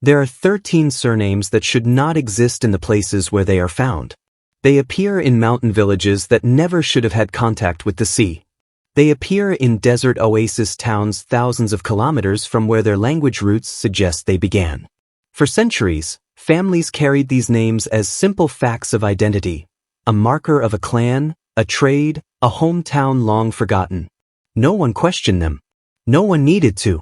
There are 13 surnames that should not exist in the places where they are found. They appear in mountain villages that never should have had contact with the sea. They appear in desert oasis towns thousands of kilometers from where their language roots suggest they began. For centuries, families carried these names as simple facts of identity, a marker of a clan, a trade, a hometown long forgotten. No one questioned them. No one needed to.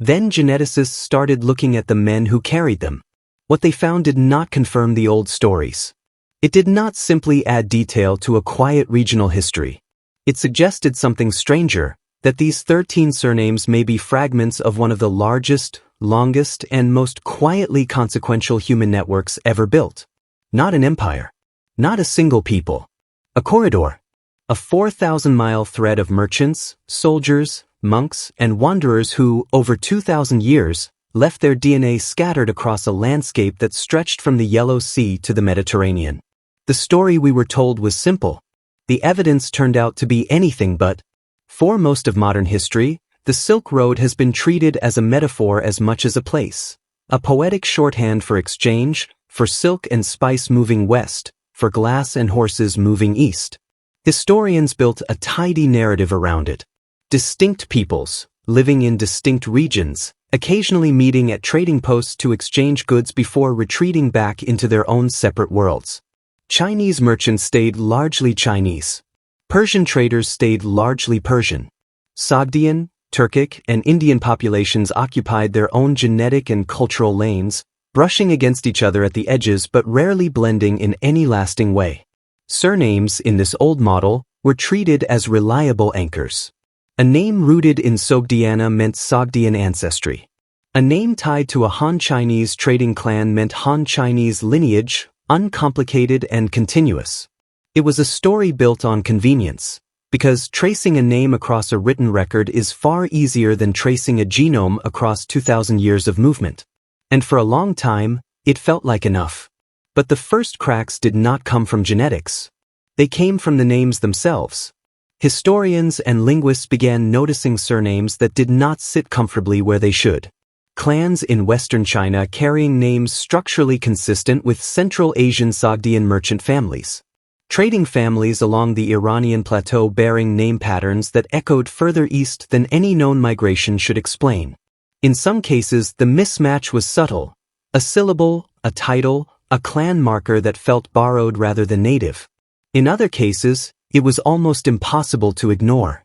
Then geneticists started looking at the men who carried them. What they found did not confirm the old stories. It did not simply add detail to a quiet regional history. It suggested something stranger, that these 13 surnames may be fragments of one of the largest, longest, and most quietly consequential human networks ever built. Not an empire. Not a single people. A corridor. A 4,000-mile thread of merchants, soldiers, monks, and wanderers who, over 2,000 years, left their DNA scattered across a landscape that stretched from the Yellow Sea to the Mediterranean. The story we were told was simple. The evidence turned out to be anything but. For most of modern history, the Silk Road has been treated as a metaphor as much as a place, a poetic shorthand for exchange, for silk and spice moving west, for glass and horses moving east. Historians built a tidy narrative around it. Distinct peoples, living in distinct regions, occasionally meeting at trading posts to exchange goods before retreating back into their own separate worlds. Chinese merchants stayed largely Chinese. Persian traders stayed largely Persian. Sogdian, Turkic, and Indian populations occupied their own genetic and cultural lanes, brushing against each other at the edges but rarely blending in any lasting way. Surnames in this old model were treated as reliable anchors. A name rooted in Sogdiana meant Sogdian ancestry. A name tied to a Han Chinese trading clan meant Han Chinese lineage, uncomplicated and continuous. It was a story built on convenience, because tracing a name across a written record is far easier than tracing a genome across 2,000 years of movement. And for a long time, it felt like enough. But the first cracks did not come from genetics. They came from the names themselves. Historians and linguists began noticing surnames that did not sit comfortably where they should. Clans in Western China carrying names structurally consistent with Central Asian Sogdian merchant families. Trading families along the Iranian plateau bearing name patterns that echoed further east than any known migration should explain. In some cases, the mismatch was subtle. A syllable, a title, a clan marker that felt borrowed rather than native. In other cases, it was almost impossible to ignore.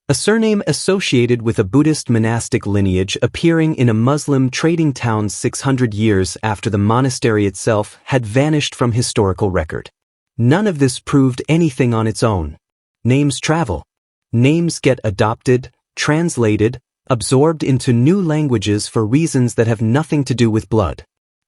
A surname associated with a Buddhist monastic lineage appearing in a Muslim trading town 600 years after the monastery itself had vanished from historical record. None of this proved anything on its own. Names travel. Names get adopted, translated, absorbed into new languages for reasons that have nothing to do with blood.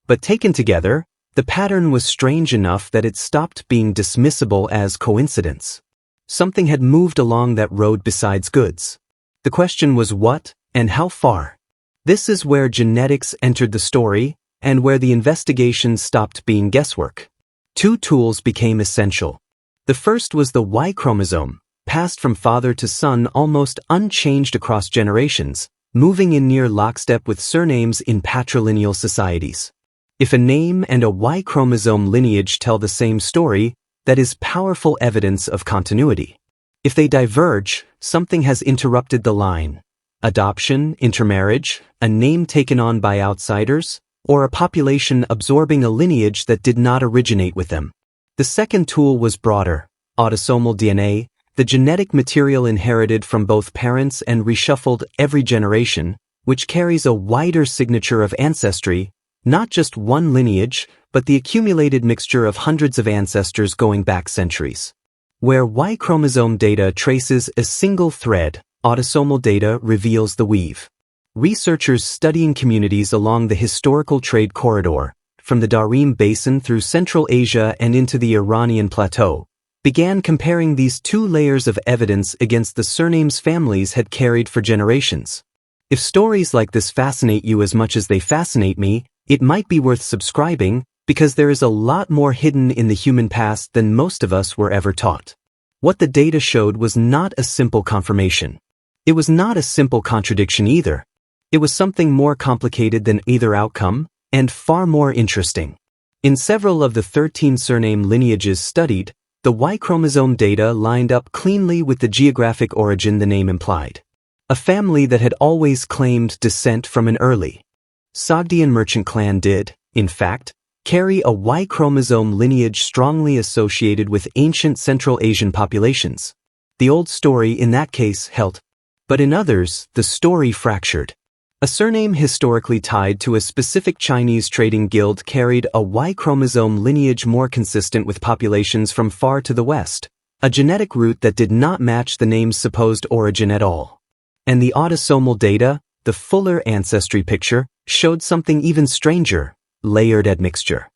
But taken together, the pattern was strange enough that it stopped being dismissible as coincidence. Something had moved along that road besides goods. The question was what and how far. This is where genetics entered the story and where the investigation stopped being guesswork. Two tools became essential. The first was the Y chromosome, passed from father to son almost unchanged across generations, moving in near lockstep with surnames in patrilineal societies. If a name and a Y chromosome lineage tell the same story, that is powerful evidence of continuity. If they diverge, something has interrupted the line. Adoption, intermarriage, a name taken on by outsiders, or a population absorbing a lineage that did not originate with them. The second tool was broader. Autosomal DNA, the genetic material inherited from both parents and reshuffled every generation, which carries a wider signature of ancestry, not just one lineage, but the accumulated mixture of hundreds of ancestors going back centuries. Where Y chromosome data traces a single thread, autosomal data reveals the weave. Researchers studying communities along the historical trade corridor, from the Darim Basin through Central Asia and into the Iranian plateau, began comparing these two layers of evidence against the surnames families had carried for generations. If stories like this fascinate you as much as they fascinate me, it might be worth subscribing, because there is a lot more hidden in the human past than most of us were ever taught. What the data showed was not a simple confirmation. It was not a simple contradiction either. It was something more complicated than either outcome, and far more interesting. In several of the 13 surname lineages studied, the Y chromosome data lined up cleanly with the geographic origin the name implied. A family that had always claimed descent from an early Sogdian merchant clan did, in fact, carry a Y chromosome lineage strongly associated with ancient Central Asian populations. The old story in that case held. But in others, the story fractured. A surname historically tied to a specific Chinese trading guild carried a Y chromosome lineage more consistent with populations from far to the west, a genetic root that did not match the name's supposed origin at all. And the autosomal data, the fuller ancestry picture, showed something even stranger: layered admixture.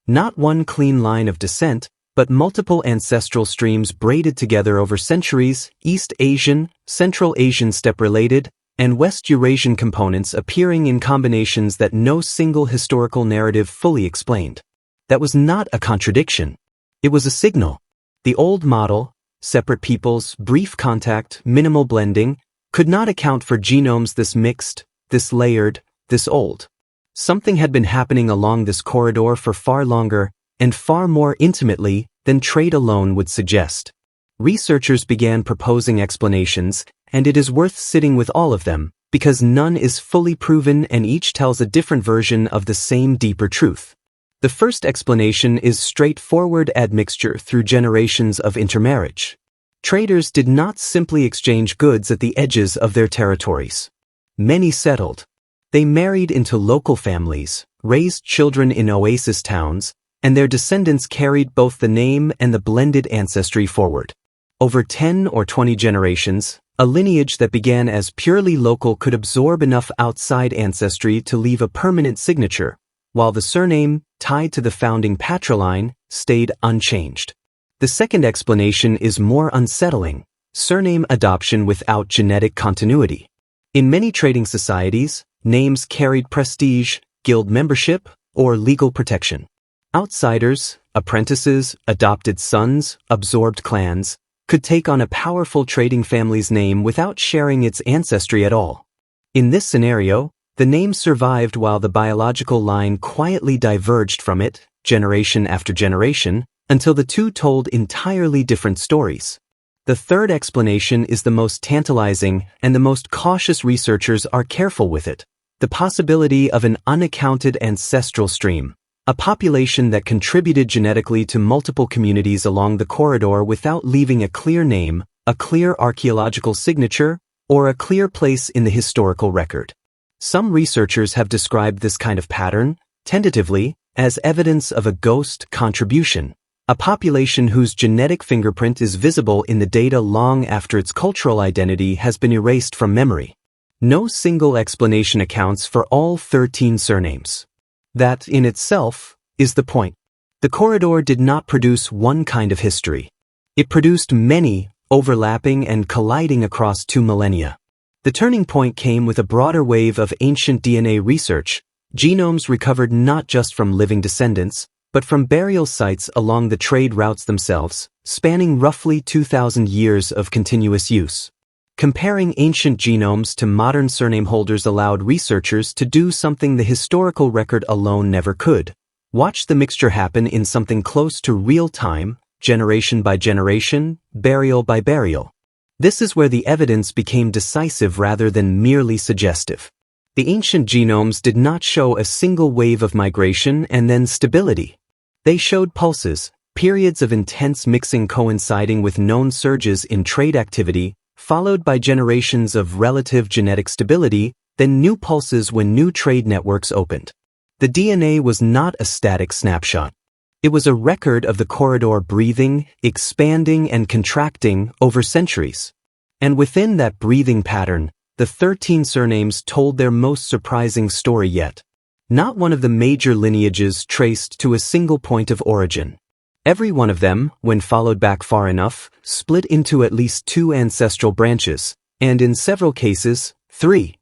Not one clean line of descent, but multiple ancestral streams braided together over centuries, East Asian, Central Asian steppe-related, and West Eurasian components appearing in combinations that no single historical narrative fully explained. That was not a contradiction. It was a signal. The old model, separate peoples, brief contact, minimal blending, could not account for genomes this mixed, this layered, this old. Something had been happening along this corridor for far longer, and far more intimately, than trade alone would suggest. Researchers began proposing explanations, and it is worth sitting with all of them, because none is fully proven and each tells a different version of the same deeper truth. The first explanation is straightforward admixture through generations of intermarriage. Traders did not simply exchange goods at the edges of their territories. Many settled. They married into local families, raised children in oasis towns, and their descendants carried both the name and the blended ancestry forward. Over 10 or 20 generations, a lineage that began as purely local could absorb enough outside ancestry to leave a permanent signature, while the surname, tied to the founding patriline, stayed unchanged. The second explanation is more unsettling: surname adoption without genetic continuity. In many trading societies, names carried prestige, guild membership, or legal protection. Outsiders, apprentices, adopted sons, absorbed clans, could take on a powerful trading family's name without sharing its ancestry at all. In this scenario, the name survived while the biological line quietly diverged from it, generation after generation, until the two told entirely different stories. The third explanation is the most tantalizing, and the most cautious researchers are careful with it: the possibility of an unaccounted ancestral stream, a population that contributed genetically to multiple communities along the corridor without leaving a clear name, a clear archaeological signature, or a clear place in the historical record. Some researchers have described this kind of pattern, tentatively, as evidence of a ghost contribution, a population whose genetic fingerprint is visible in the data long after its cultural identity has been erased from memory. No single explanation accounts for all 13 surnames. That, in itself, is the point. The corridor did not produce one kind of history. It produced many, overlapping and colliding across 2 millennia. The turning point came with a broader wave of ancient DNA research, genomes recovered not just from living descendants, but from burial sites along the trade routes themselves, spanning roughly 2,000 years of continuous use. Comparing ancient genomes to modern surname holders allowed researchers to do something the historical record alone never could: watch the mixture happen in something close to real time, generation by generation, burial by burial. This is where the evidence became decisive rather than merely suggestive. The ancient genomes did not show a single wave of migration and then stability. They showed pulses, periods of intense mixing coinciding with known surges in trade activity, followed by generations of relative genetic stability, then new pulses when new trade networks opened. The DNA was not a static snapshot. It was a record of the corridor breathing, expanding, and contracting over centuries. And within that breathing pattern, the 13 surnames told their most surprising story yet. Not one of the major lineages traced to a single point of origin. Every one of them, when followed back far enough, split into at least 2 ancestral branches, and in several cases, 3.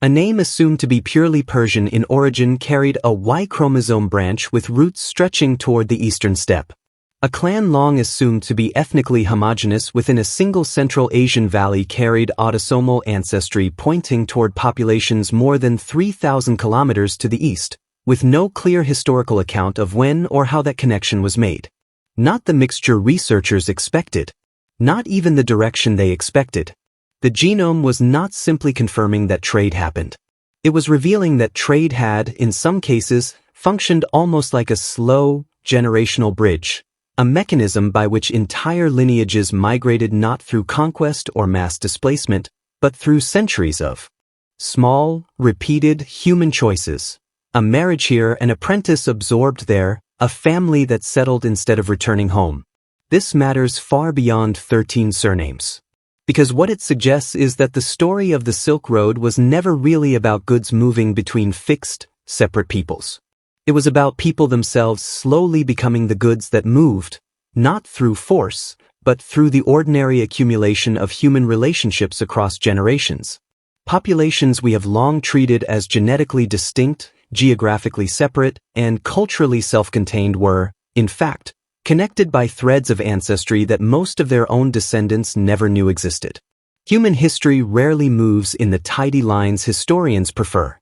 A name assumed to be purely Persian in origin carried a Y chromosome branch with roots stretching toward the eastern steppe. A clan long assumed to be ethnically homogeneous within a single Central Asian valley carried autosomal ancestry pointing toward populations more than 3,000 kilometers to the east, with no clear historical account of when or how that connection was made. Not the mixture researchers expected. Not even the direction they expected. The genome was not simply confirming that trade happened. It was revealing that trade had, in some cases, functioned almost like a slow, generational bridge, a mechanism by which entire lineages migrated not through conquest or mass displacement, but through centuries of small, repeated human choices. A marriage here, an apprentice absorbed there, a family that settled instead of returning home. This matters far beyond 13 surnames. Because what it suggests is that the story of the Silk Road was never really about goods moving between fixed, separate peoples. It was about people themselves slowly becoming the goods that moved, not through force, but through the ordinary accumulation of human relationships across generations. Populations we have long treated as genetically distinct, geographically separate, and culturally self-contained were, in fact, connected by threads of ancestry that most of their own descendants never knew existed. Human history rarely moves in the tidy lines historians prefer.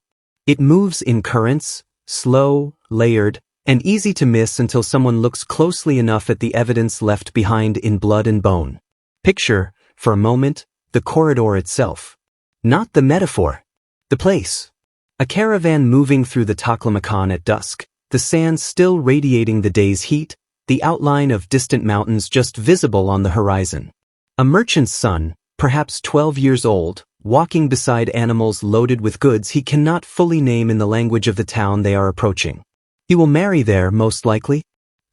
It moves in currents, slow, layered, and easy to miss until someone looks closely enough at the evidence left behind in blood and bone. Picture, for a moment, the corridor itself. Not the metaphor. The place. A caravan moving through the Taklamakan at dusk, the sand still radiating the day's heat, the outline of distant mountains just visible on the horizon. A merchant's son, perhaps 12 years old, walking beside animals loaded with goods he cannot fully name in the language of the town they are approaching. He will marry there, most likely.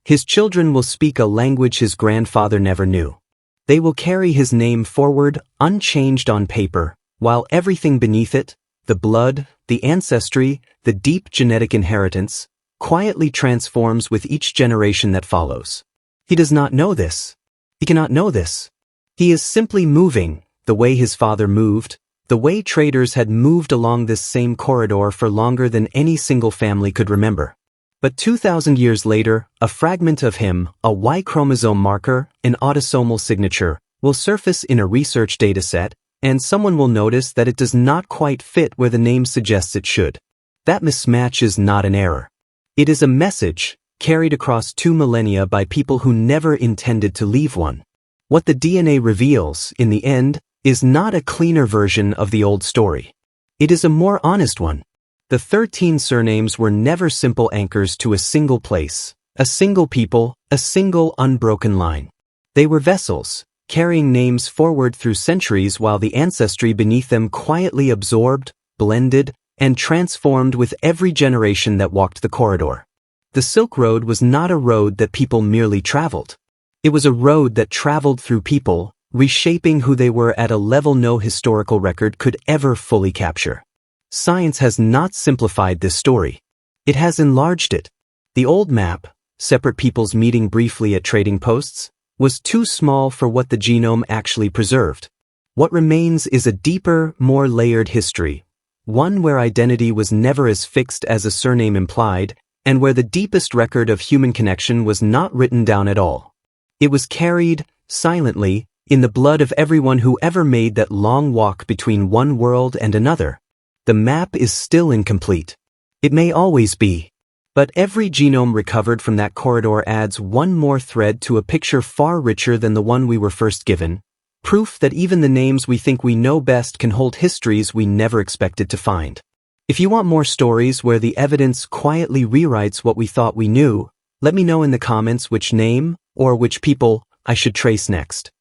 His children will speak a language his grandfather never knew. They will carry his name forward, unchanged on paper, while everything beneath it, the blood, the ancestry, the deep genetic inheritance, quietly transforms with each generation that follows. He does not know this. He cannot know this. He is simply moving, the way his father moved, the way traders had moved along this same corridor for longer than any single family could remember. But 2,000 years later, a fragment of him, a Y chromosome marker, an autosomal signature, will surface in a research dataset, and someone will notice that it does not quite fit where the name suggests it should. That mismatch is not an error. It is a message, carried across 2 millennia by people who never intended to leave one. What the DNA reveals, in the end, is not a cleaner version of the old story. It is a more honest one. The 13 surnames were never simple anchors to a single place, a single people, a single unbroken line. They were vessels, carrying names forward through centuries while the ancestry beneath them quietly absorbed, blended, and transformed with every generation that walked the corridor. The Silk Road was not a road that people merely traveled. It was a road that traveled through people, reshaping who they were at a level no historical record could ever fully capture. Science has not simplified this story. It has enlarged it. The old map, separate peoples meeting briefly at trading posts, was too small for what the genome actually preserved. What remains is a deeper, more layered history, one where identity was never as fixed as a surname implied, and where the deepest record of human connection was not written down at all. It was carried, silently, in the blood of everyone who ever made that long walk between one world and another. The map is still incomplete. It may always be. But every genome recovered from that corridor adds one more thread to a picture far richer than the one we were first given, proof that even the names we think we know best can hold histories we never expected to find. If you want more stories where the evidence quietly rewrites what we thought we knew, let me know in the comments which name, or which people, I should trace next.